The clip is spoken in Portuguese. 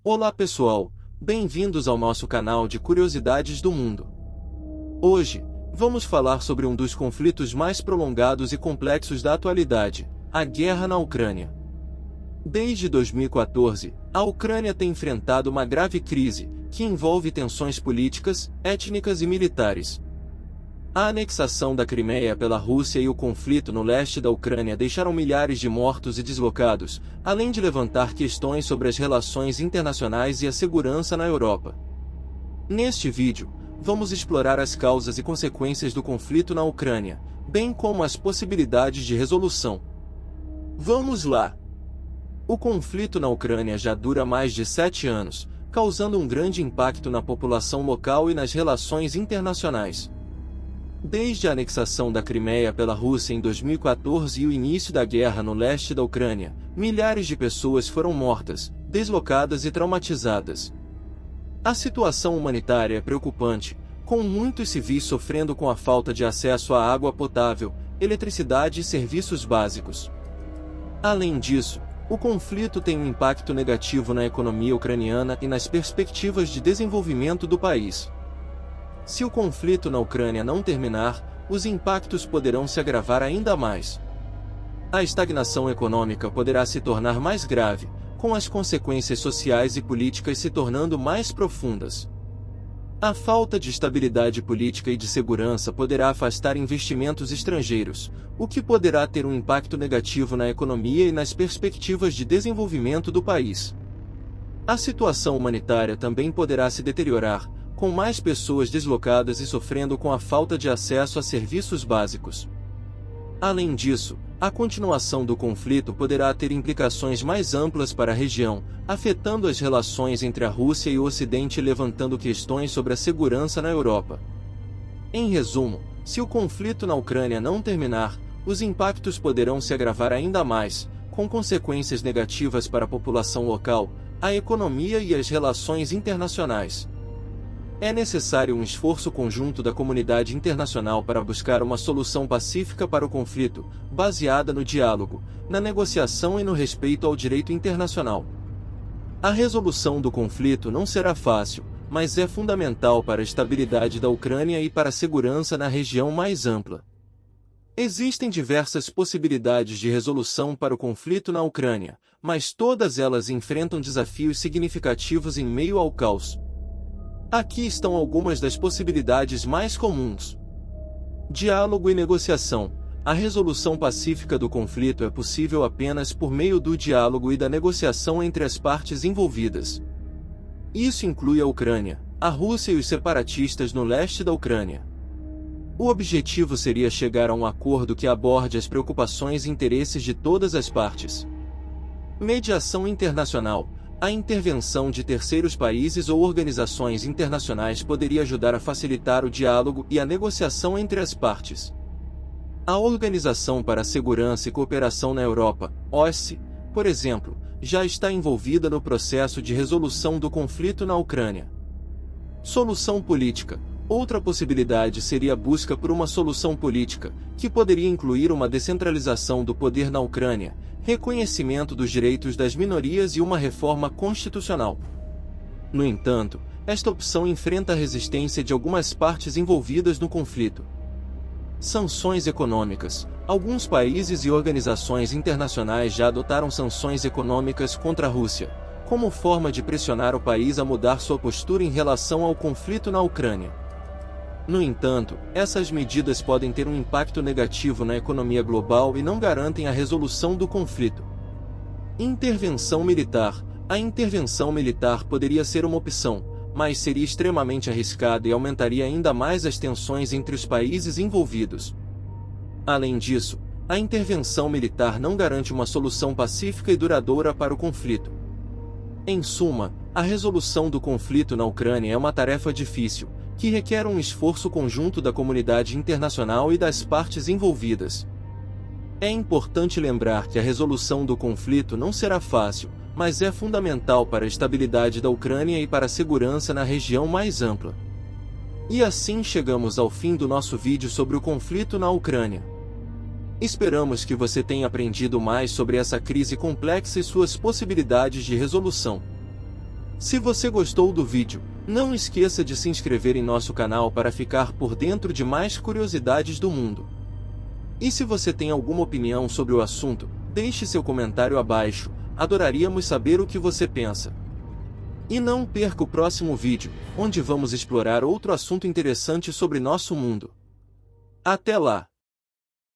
Olá pessoal, bem-vindos ao nosso canal de curiosidades do mundo. Hoje, vamos falar sobre um dos conflitos mais prolongados e complexos da atualidade, a guerra na Ucrânia. Desde 2014, a Ucrânia tem enfrentado uma grave crise, que envolve tensões políticas, étnicas e militares. A anexação da Crimeia pela Rússia e o conflito no leste da Ucrânia deixaram milhares de mortos e deslocados, além de levantar questões sobre as relações internacionais e a segurança na Europa. Neste vídeo, vamos explorar as causas e consequências do conflito na Ucrânia, bem como as possibilidades de resolução. Vamos lá! O conflito na Ucrânia já dura mais de 7 anos, causando um grande impacto na população local e nas relações internacionais. Desde a anexação da Crimeia pela Rússia em 2014 e o início da guerra no leste da Ucrânia, milhares de pessoas foram mortas, deslocadas e traumatizadas. A situação humanitária é preocupante, com muitos civis sofrendo com a falta de acesso à água potável, eletricidade e serviços básicos. Além disso, o conflito tem um impacto negativo na economia ucraniana e nas perspectivas de desenvolvimento do país. Se o conflito na Ucrânia não terminar, os impactos poderão se agravar ainda mais. A estagnação econômica poderá se tornar mais grave, com as consequências sociais e políticas se tornando mais profundas. A falta de estabilidade política e de segurança poderá afastar investimentos estrangeiros, o que poderá ter um impacto negativo na economia e nas perspectivas de desenvolvimento do país. A situação humanitária também poderá se deteriorar, com mais pessoas deslocadas e sofrendo com a falta de acesso a serviços básicos. Além disso, a continuação do conflito poderá ter implicações mais amplas para a região, afetando as relações entre a Rússia e o Ocidente e levantando questões sobre a segurança na Europa. Em resumo, se o conflito na Ucrânia não terminar, os impactos poderão se agravar ainda mais, com consequências negativas para a população local, a economia e as relações internacionais. É necessário um esforço conjunto da comunidade internacional para buscar uma solução pacífica para o conflito, baseada no diálogo, na negociação e no respeito ao direito internacional. A resolução do conflito não será fácil, mas é fundamental para a estabilidade da Ucrânia e para a segurança na região mais ampla. Existem diversas possibilidades de resolução para o conflito na Ucrânia, mas todas elas enfrentam desafios significativos em meio ao caos. Aqui estão algumas das possibilidades mais comuns. Diálogo e negociação. A resolução pacífica do conflito é possível apenas por meio do diálogo e da negociação entre as partes envolvidas. Isso inclui a Ucrânia, a Rússia e os separatistas no leste da Ucrânia. O objetivo seria chegar a um acordo que aborde as preocupações e interesses de todas as partes. Mediação internacional. A intervenção de terceiros países ou organizações internacionais poderia ajudar a facilitar o diálogo e a negociação entre as partes. A Organização para a Segurança e Cooperação na Europa, OSCE, por exemplo, já está envolvida no processo de resolução do conflito na Ucrânia. Solução política. Outra possibilidade seria a busca por uma solução política, que poderia incluir uma descentralização do poder na Ucrânia, reconhecimento dos direitos das minorias e uma reforma constitucional. No entanto, esta opção enfrenta a resistência de algumas partes envolvidas no conflito. Sanções econômicas. Alguns países e organizações internacionais já adotaram sanções econômicas contra a Rússia, como forma de pressionar o país a mudar sua postura em relação ao conflito na Ucrânia. No entanto, essas medidas podem ter um impacto negativo na economia global e não garantem a resolução do conflito. Intervenção militar. A intervenção militar poderia ser uma opção, mas seria extremamente arriscada e aumentaria ainda mais as tensões entre os países envolvidos. Além disso, a intervenção militar não garante uma solução pacífica e duradoura para o conflito. Em suma, a resolução do conflito na Ucrânia é uma tarefa difícil, que requer um esforço conjunto da comunidade internacional e das partes envolvidas. É importante lembrar que a resolução do conflito não será fácil, mas é fundamental para a estabilidade da Ucrânia e para a segurança na região mais ampla. E assim chegamos ao fim do nosso vídeo sobre o conflito na Ucrânia. Esperamos que você tenha aprendido mais sobre essa crise complexa e suas possibilidades de resolução. Se você gostou do vídeo, não esqueça de se inscrever em nosso canal para ficar por dentro de mais curiosidades do mundo. E se você tem alguma opinião sobre o assunto, deixe seu comentário abaixo, adoraríamos saber o que você pensa. E não perca o próximo vídeo, onde vamos explorar outro assunto interessante sobre nosso mundo. Até lá!